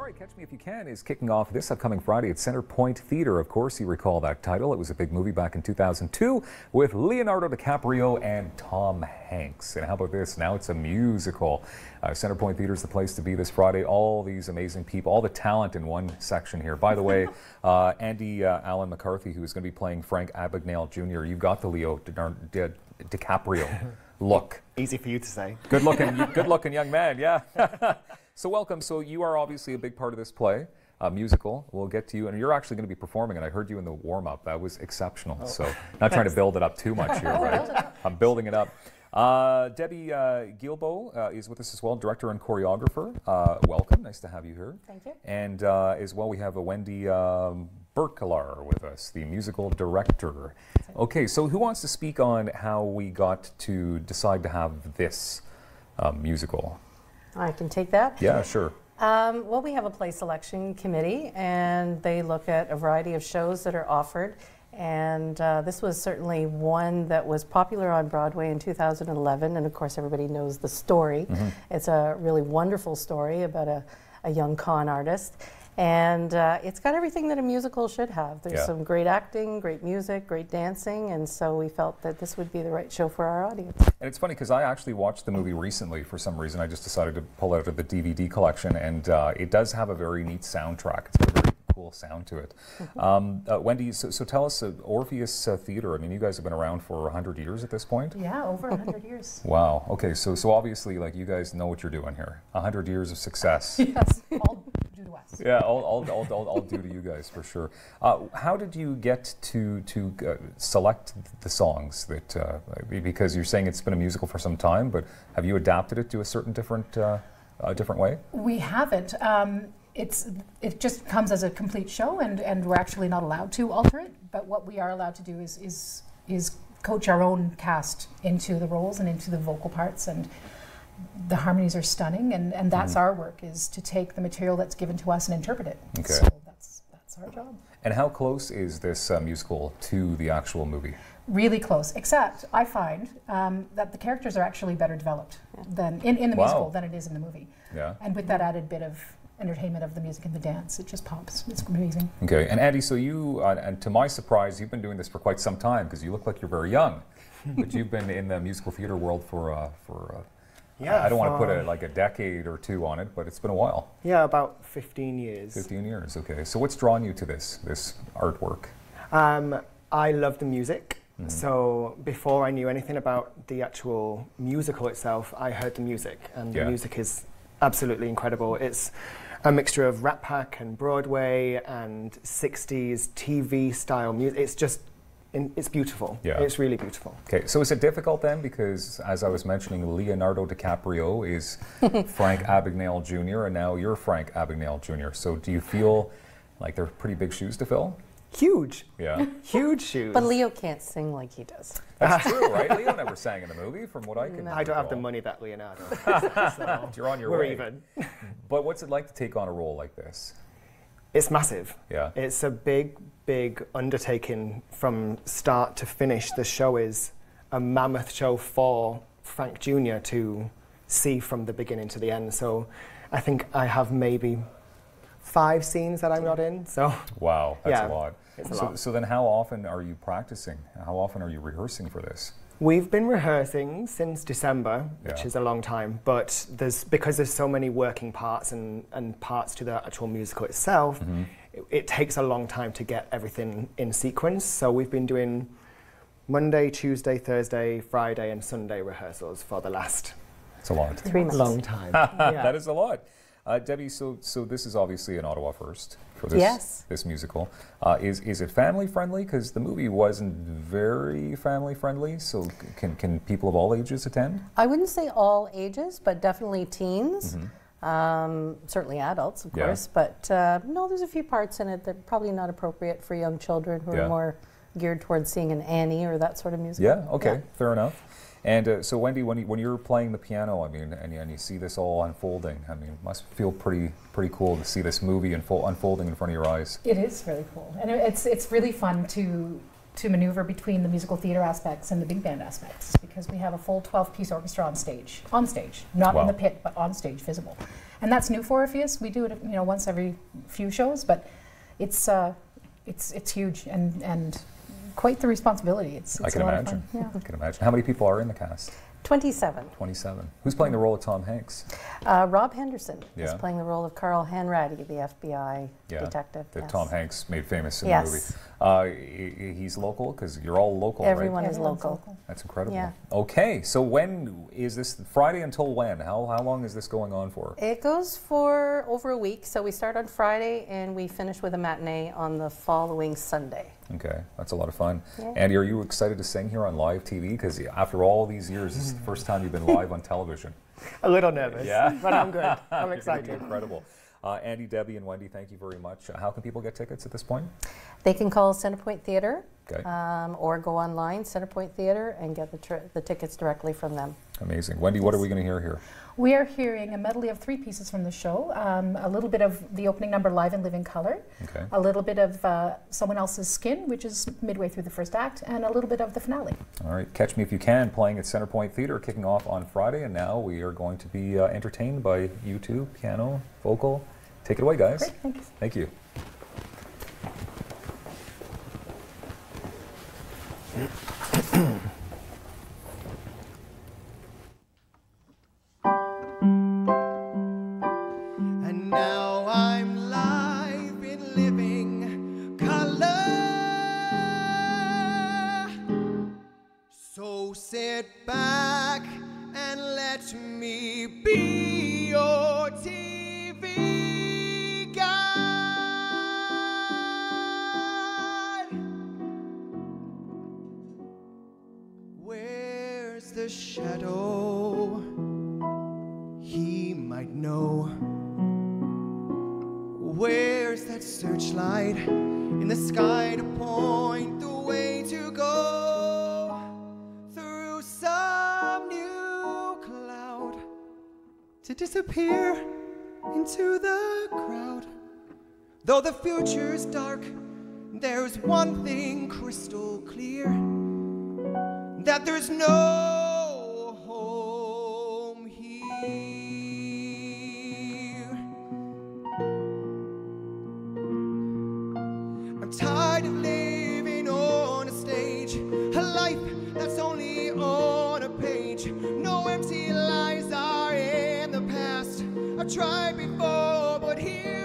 right, Catch Me If You Can is kicking off this upcoming Friday at Centrepoint Theatre. Of course, you recall that title. It was a big movie back in 2002 with Leonardo DiCaprio and Tom Hanks. And how about this? Now it's a musical. Centrepoint Theatre is the place to be this Friday. All these amazing people, all the talent in one section here. By the way, Andy Alan McCarthy, who is going to be playing Frank Abagnale Jr., you've got the Leo DiCaprio look. Easy for you to say. Good looking young man, yeah. So welcome. So you are obviously a big part of this play, musical. We'll get to you, and you're actually going to be performing, and I heard you in the warm-up. That was exceptional. Oh. So not trying to build it up too much here, right? I'm building it up. Debbie Guilbeault is with us as well, director and choreographer. Welcome. Nice to have you here. Thank you. And as well, we have Wendy Berkelaar with us, the musical director. Okay, so who wants to speak on how we got to decide to have this musical? I can take that. Yeah, sure. Well, we have a play selection committee, and they look at a variety of shows that are offered. And this was certainly one that was popular on Broadway in 2011. And of course, everybody knows the story. Mm-hmm. It's a really wonderful story about a young con artist. And it's got everything that a musical should have. There's some great acting, great music, great dancing, and so we felt that this would be the right show for our audience. And it's funny because I actually watched the movie recently for some reason. I just decided to pull it out of the DVD collection, and it does have a very neat soundtrack. It's got a very cool sound to it. Mm-hmm. Wendy, so tell us, Orpheus Theatre, I mean, you guys have been around for 100 years at this point? Yeah, over 100 years. Wow, okay, so obviously, like, you guys know what you're doing here. 100 years of success. Yes, all due to us. Yeah, all due to you guys, for sure. How did you get to select the songs that, because you're saying it's been a musical for some time, but have you adapted it to a certain different way? We haven't. It just comes as a complete show, and we're actually not allowed to alter it. But what we are allowed to do is coach our own cast into the roles and into the vocal parts, and the harmonies are stunning. And that's our work, is to take the material that's given to us and interpret it. Okay. So that's our job. And how close is this musical to the actual movie? Really close, except I find that the characters are actually better developed than in the musical than it is in the movie. Yeah. And with that added bit of entertainment of the music and the dance, it just pops. It's amazing. Okay, and Andy, so you, and to my surprise, you've been doing this for quite some time, because you look like you're very young, but you've been in the musical theater world for I don't want to put like a decade or two on it, but it's been a while. Yeah, about 15 years. 15 years, okay. So what's drawn you to this artwork? I love the music. Mm-hmm. So before I knew anything about the actual musical itself, I heard the music, and the music is absolutely incredible. It's a mixture of Rat Pack and Broadway and 60s TV style music. It's just, it's beautiful. Yeah. It's really beautiful. Okay, so is it difficult then? Because as I was mentioning, Leonardo DiCaprio is Frank Abagnale Jr., and now you're Frank Abagnale Jr. So do you feel like they're pretty big shoes to fill? Huge. Yeah. Huge shoes. But Leo can't sing like he does. That's true, right? Leo never sang in the movie, from what I can I don't have the money that Leonardo. So you're on your way. We're even. But what's it like to take on a role like this? It's massive. Yeah. It's a big, big undertaking from start to finish. The show is a mammoth show for Frank Jr. to see from the beginning to the end. So I think I have maybe 5 scenes that I'm not in. So wow, that's a lot. It's a lot. So then how often are you practicing? How often are you rehearsing for this? We've been rehearsing since December, which is a long time, but because there's so many working parts and parts to the actual musical itself, it takes a long time to get everything in sequence. So we've been doing Monday, Tuesday, Thursday, Friday, and Sunday rehearsals for the last... It's a lot. 3 months. Long time. That is a lot. Debbie, so this is obviously an Ottawa first for this musical. Is it family friendly? Because the movie wasn't very family friendly. So can people of all ages attend? I wouldn't say all ages, but definitely teens. Certainly adults, of course. But no, there's a few parts in it that are probably not appropriate for young children who are more geared towards seeing an Annie or that sort of music. Yeah. Okay. Fair enough. And so Wendy, when you're playing the piano, I mean, and you see this all unfolding, I mean, it must feel pretty cool to see this movie unfolding in front of your eyes. It is really cool, and it's really fun to maneuver between the musical theatre aspects and the big band aspects, because we have a full 12-piece orchestra on stage, not in the pit, but on stage, visible. And that's new for Orpheus. We do it, you know, once every few shows, but it's huge and quite the responsibility. It's I can a lot imagine. Of fun. Yeah. I can imagine. How many people are in the cast? 27. 27. Who's playing the role of Tom Hanks? Rob Henderson is Yeah. playing the role of Carl Hanratty, the FBI detective. That Yes. Tom Hanks made famous in Yes. the movie. He's local because you're all local, Everyone right? is Everyone's local. That's incredible. Yeah. Okay, so when is this? Friday until when? How long is this going on for? It goes for over a week. So we start on Friday and we finish with a matinee on the following Sunday. Okay, that's a lot of fun. Yeah. Andy, are you excited to sing here on live TV? Because after all these years, this is the first time you've been live on television. A little nervous, Yeah? but I'm good. I'm You're gonna be excited. incredible. Andy, Debbie, and Wendy, thank you very much. How can people get tickets at this point? They can call Centrepoint Theatre Okay. or go online, Centrepoint Theatre, and get the tickets directly from them. Amazing. Wendy, what are we going to hear here? We are hearing a medley of 3 pieces from the show. A little bit of the opening number, Live and Live in Color. Okay. A little bit of Someone Else's Skin, which is midway through the first act, and a little bit of the finale. All right. Catch Me If You Can, playing at Centrepoint Theatre, kicking off on Friday. And now we are going to be entertained by you two, piano, vocal. Take it away, guys. Great, thank you. Thank you. And now I'm live in living color. So sit back and let me be your TV guide. Where's the shadow? He might know. Where's that searchlight in the sky to point the way to go through some new cloud to disappear into the crowd? Though the future's dark, there's one thing crystal clear, that there's no home here. I'm tired of living on a stage, a life that's only on a page. No empty lies are in the past. I've tried before, but here